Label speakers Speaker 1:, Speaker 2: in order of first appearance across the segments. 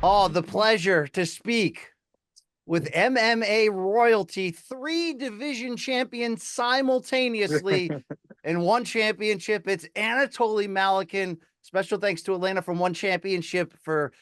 Speaker 1: Oh, the pleasure to speak with MMA royalty, three division champions simultaneously in one championship. It's Anatoly Malykhin. Special thanks to Elena from One Championship for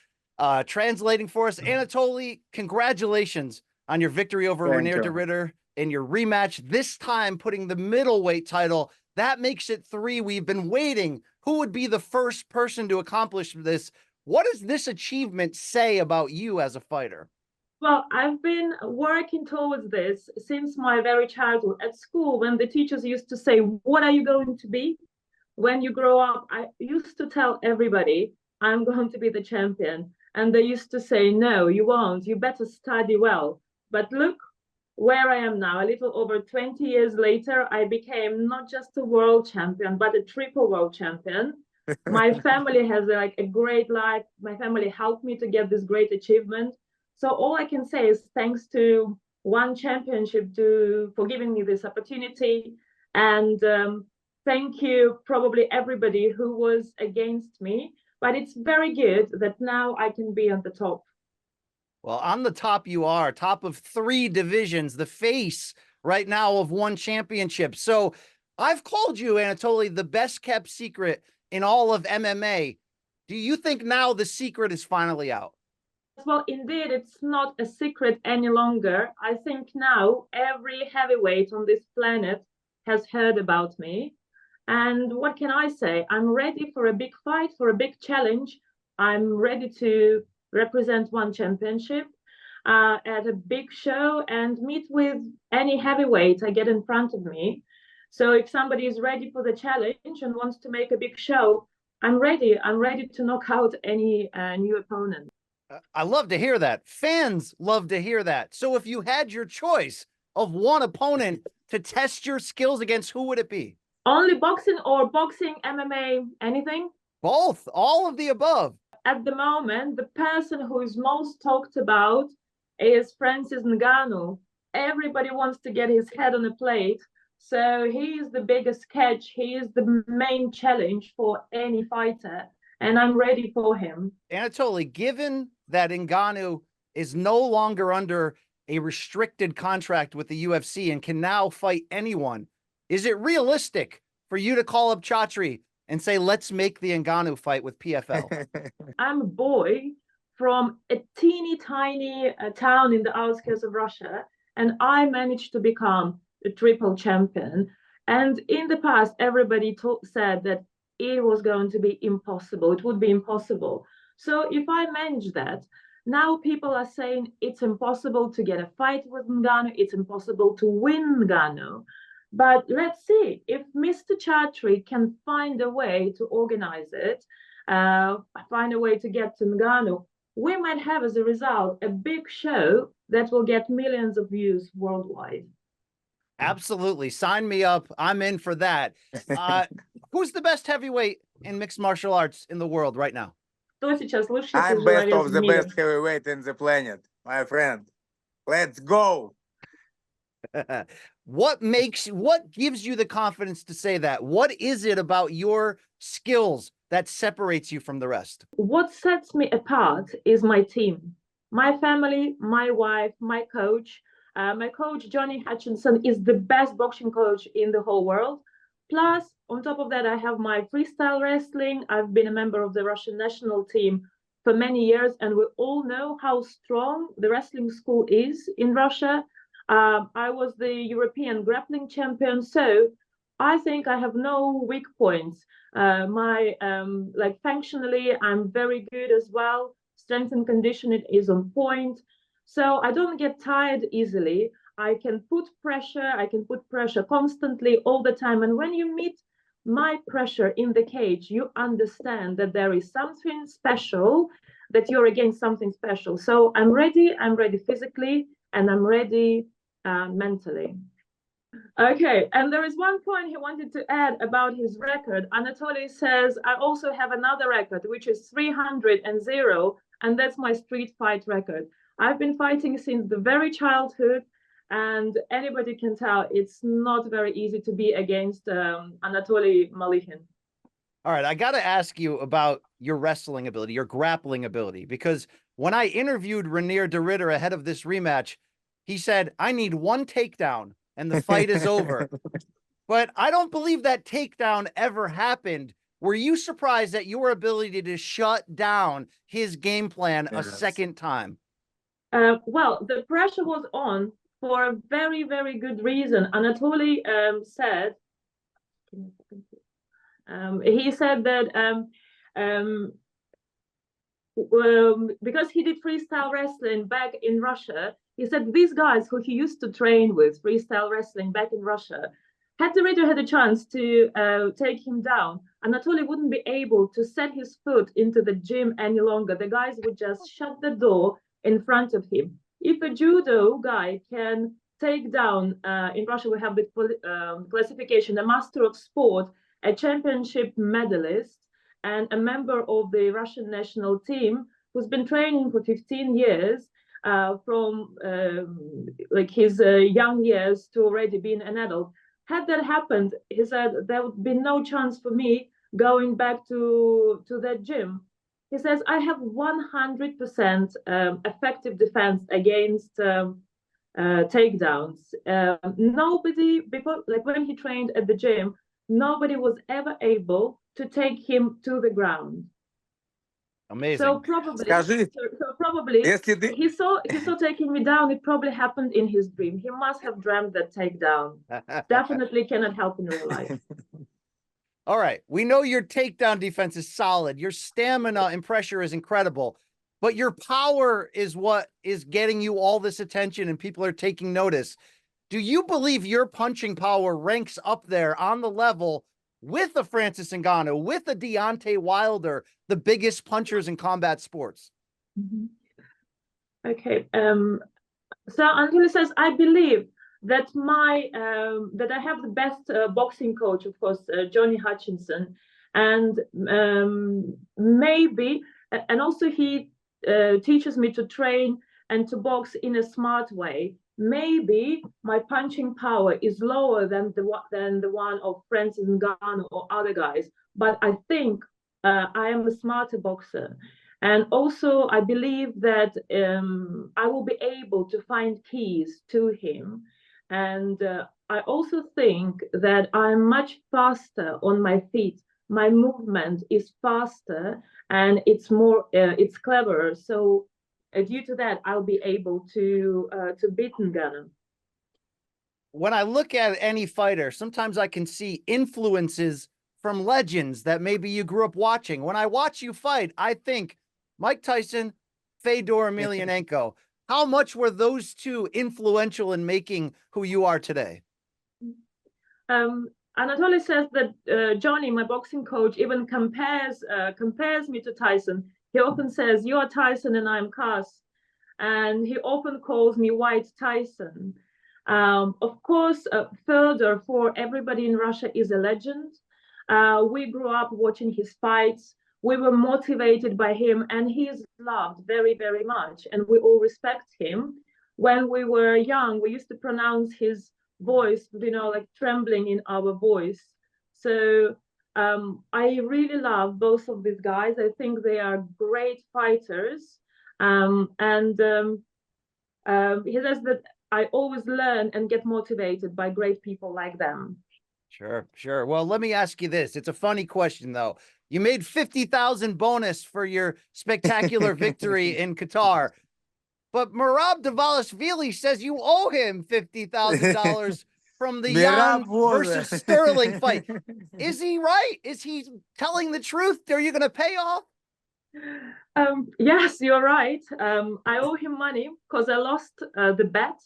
Speaker 1: translating for us. Anatoly, congratulations on your victory over
Speaker 2: Thank
Speaker 1: Renier de
Speaker 2: you.
Speaker 1: Ritter in your rematch, this time putting the middleweight title. That makes it three. We've been waiting. Who would be the first person to accomplish this? What does this achievement say about you as a fighter?
Speaker 3: Well, I've been working towards this since my very childhood. At school, when the teachers used to say, "What are you going to be when you grow up?" I used to tell everybody, "I'm going to be the champion." And they used to say, "No, you won't. You better study well." But look where I am now. A little over 20 years later, I became not just a world champion, but a triple world champion. My family has like a great life. My family helped me to get this great achievement. So all I can say is thanks to One Championship for giving me this opportunity, and thank you probably everybody who was against me. But it's very good that now I can be on the top.
Speaker 1: Well, on the top you are, top of three divisions, the face right now of One Championship. So I've called you, Anatoly, the best kept secret in all of MMA. Do you think now the secret is finally out?
Speaker 3: Well, indeed, it's not a secret any longer. I think now every heavyweight on this planet has heard about me. And what can I say? I'm ready for a big fight, for a big challenge. I'm ready to represent One Championship at a big show and meet with any heavyweight I get in front of me. So if somebody is ready for the challenge and wants to make a big show, I'm ready. I'm ready to knock out any new opponent.
Speaker 1: I love to hear that. Fans love to hear that. So if you had your choice of one opponent to test your skills against, who would it be?
Speaker 3: Only boxing or boxing, MMA, anything?
Speaker 1: Both, all of the above.
Speaker 3: At the moment, the person who is most talked about is Francis Ngannou. Everybody wants to get his head on a plate. So he is the biggest catch. He is the main challenge for any fighter. And I'm ready for him.
Speaker 1: Anatoly, given that Ngannou is no longer under a restricted contract with the UFC and can now fight anyone, is it realistic for you to call up Chatri and say, let's make the Ngannou fight with PFL?
Speaker 3: I'm a boy from a teeny tiny town in the outskirts of Russia, and I managed to become a triple champion. And in the past, everybody said that it was going to be impossible. It would be impossible. So if I manage that, now people are saying it's impossible to get a fight with Ngannou. It's impossible to win Ngannou. But let's see if Mr. Chatri can find a way to organize it, find a way to get to Ngannou. We might have, as a result, a big show that will get millions of views worldwide.
Speaker 1: Absolutely. Sign me up. I'm in for that. Who's the best heavyweight in mixed martial arts in the world right now?
Speaker 3: Кто сейчас лучший
Speaker 2: I'm best
Speaker 3: тяжеловес
Speaker 2: of
Speaker 3: в
Speaker 2: the
Speaker 3: мире?
Speaker 2: best heavyweight in the planet, my friend. Let's go.
Speaker 1: What gives you the confidence to say that? What is it about your skills that separates you from the rest?
Speaker 3: What sets me apart is my team, my family, my wife, my coach. My coach, Johnny Hutchinson, is the best boxing coach in the whole world. Plus, on top of that, I have my freestyle wrestling. I've been a member of the Russian national team for many years, and we all know how strong the wrestling school is in Russia. I was the European grappling champion, so I think I have no weak points. My like functionally, I'm very good as well. Strength and conditioning is on point, so I don't get tired easily. I can put pressure. I can put pressure constantly all the time. And when you meet my pressure in the cage, you understand that there is something special, that you're against something special. So I'm ready. I'm ready physically, and I'm ready mentally. Okay, and there is one point he wanted to add about his record. Anatoly says, I also have another record, which is 300-0, and that's my street fight record. I've been fighting since the very childhood, and anybody can tell it's not very easy to be against Anatoly Malykhin.
Speaker 1: All right, I got to ask you about your wrestling ability, your grappling ability, because when I interviewed Renier de Ridder ahead of this rematch, he said, I need one takedown and the fight is over. But I don't believe that takedown ever happened. Were you surprised at your ability to shut down his game plan a
Speaker 2: Yes.
Speaker 1: second time?
Speaker 3: Well, the pressure was on for a very, very good reason. Anatoly said, he said that because he did freestyle wrestling back in Russia, he said these guys who he used to train with freestyle wrestling back in Russia, had the Ridder had a chance to take him down, Anatoly wouldn't be able to set his foot into the gym any longer. The guys would just shut the door in front of him. If a judo guy can take down, in Russia we have the classification, a master of sport, a championship medalist, and a member of the Russian national team who's been training for 15 years, from like his young years to already being an adult. Had that happened, he said there would be no chance for me going back to that gym. He says I have 100% effective defense against takedowns. Nobody before, like when he trained at the gym, nobody was ever able to take him to the ground.
Speaker 1: Amazing.
Speaker 3: So probably,
Speaker 2: Скажи,
Speaker 3: so probably
Speaker 2: если ты...
Speaker 3: he saw taking me down. It probably happened in his dream. He must have dreamt that takedown. Definitely cannot help in real life.
Speaker 1: All right. We know your takedown defense is solid. Your stamina and pressure is incredible, but your power is what is getting you all this attention and people are taking notice. Do you believe your punching power ranks up there on the level with a Francis Ngannou, with a Deontay Wilder, the biggest punchers in combat sports?
Speaker 3: Mm-hmm. Okay. So Anatoly says, I believe that that I have the best boxing coach, of course, Johnny Hutchinson, and maybe, and also he teaches me to train and to box in a smart way. Maybe my punching power is lower than the one of Francis Ngannou or other guys, but I think I am a smarter boxer. And also, I believe that I will be able to find keys to him. And I also think that I'm much faster on my feet. My movement is faster and it's more, it's cleverer. So due to that, I'll be able to beat Ngannou.
Speaker 1: When I look at any fighter, sometimes I can see influences from legends that maybe you grew up watching. When I watch you fight, I think Mike Tyson, Fedor Emelianenko. How much were those two influential in making who you are today?
Speaker 3: Anatoly says that Johnny, my boxing coach, even compares me to Tyson. He often says, "You are Tyson and I'm Cass," and he often calls me White Tyson. Of course, Fedor, for everybody in Russia, is a legend. We grew up watching his fights. We were motivated by him, and he is loved very, very much, and we all respect him. When we were young, we used to pronounce his voice, like trembling in our voice. So I really love both of these guys. I think they are great fighters. And he says that I always learn and get motivated by great people like them.
Speaker 1: Sure, sure. Well, let me ask you this. It's a funny question, though. You made 50,000 bonus for your spectacular victory in Qatar, but Merab Dvalishvili says you owe him $50,000 from the Jan versus Sterling fight. Is he right? Is he telling the truth? Are you going to pay off?
Speaker 3: Yes, you're right. I owe him money because I lost the bet,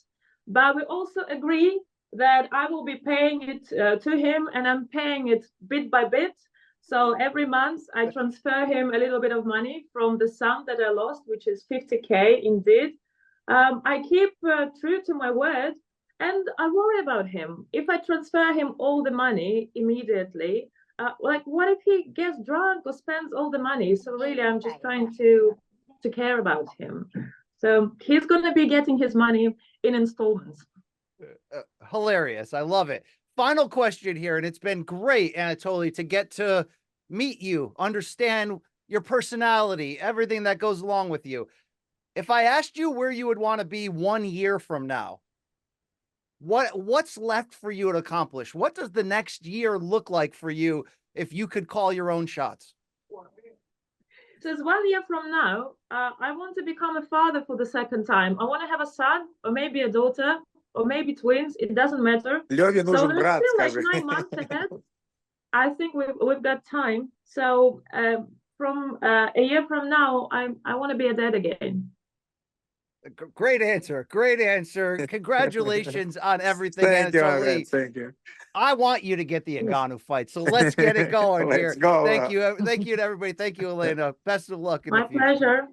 Speaker 3: but we also agree that I will be paying it to him, and I'm paying it bit by bit. So every month I transfer him a little bit of money from the sum that I lost, which is 50K indeed. I keep true to my word, and I worry about him. If I transfer him all the money immediately, like what if he gets drunk or spends all the money? So really, I'm just trying to care about him. So he's going to be getting his money in installments.
Speaker 1: Hilarious. I love it. Final question here, and it's been great, Anatoly, to get to meet you, understand your personality, everything that goes along with you. If I asked you where you would want to be 1 year from now, what's left for you to accomplish? What does the next year look like for you if you could call your own shots?
Speaker 3: So it's 1 year from now. I want to become a father for the second time. I want to have a son, or maybe a daughter, or maybe twins. It doesn't matter.
Speaker 2: Лёве
Speaker 3: So
Speaker 2: нужен
Speaker 3: there's
Speaker 2: брат,
Speaker 3: still like
Speaker 2: скажи.
Speaker 3: 9 months ahead. I think we've got time. So from a year from now, I want to be a dad again.
Speaker 1: Great answer. Great answer. Congratulations on everything,
Speaker 2: Thank you, my friend.
Speaker 1: Anatoly.
Speaker 2: Thank you.
Speaker 1: I want you to get the Ngannou fight. So let's get it going here.
Speaker 2: Let's go.
Speaker 1: Thank you. Thank you to everybody. Thank you, Elena. Best of luck in
Speaker 3: My
Speaker 1: the future.
Speaker 3: pleasure.